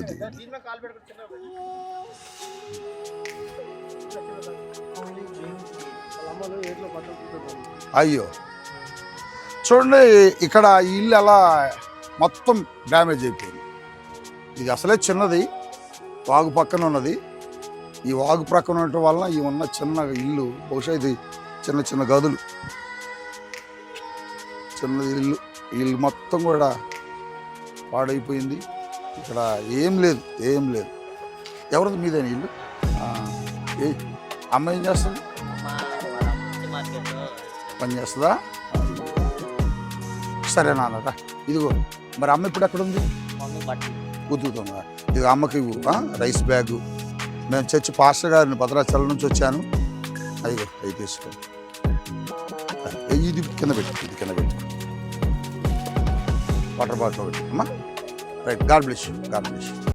ఇది అయ్యో చూడండి, ఇక్కడ ఈ ఇల్లు అలా మొత్తం డ్యామేజ్ అయిపోయింది. ఇది అసలే చిన్నది, వాగు పక్కన ఉన్నది. ఈ వాగు ప్రక్కన ఉండటం వలన ఈ ఉన్న చిన్న ఇల్లు, బహుశా ఇది చిన్న చిన్న గదులు, చిన్న ఇల్లు, ఇల్లు మొత్తం కూడా పాడైపోయింది. ఇక్కడ ఏం లేదు, ఏం లేదు. ఎవరిది మీదేనా ఇల్లు? ఏ అమ్మ ఏం చేస్తుంది? పని చేస్తుందా? సరే నాన్నరా, ఇదిగో మరి అమ్మ ఇప్పుడు ఎక్కడ ఉంది? కుదురుతుందా? ఇది అమ్మకి రైస్ బ్యాగు. మేము చర్చి పాస్టర్ గారిని భద్రాచలం నుంచి వచ్చాను. అయ్యో అవి తీసుకో, ఇది కింద పెట్టు, ఇది కింద పెట్టు, వాటర్ బాటిల్ పెట్టి అమ్మా. Right, God bless you, God bless you.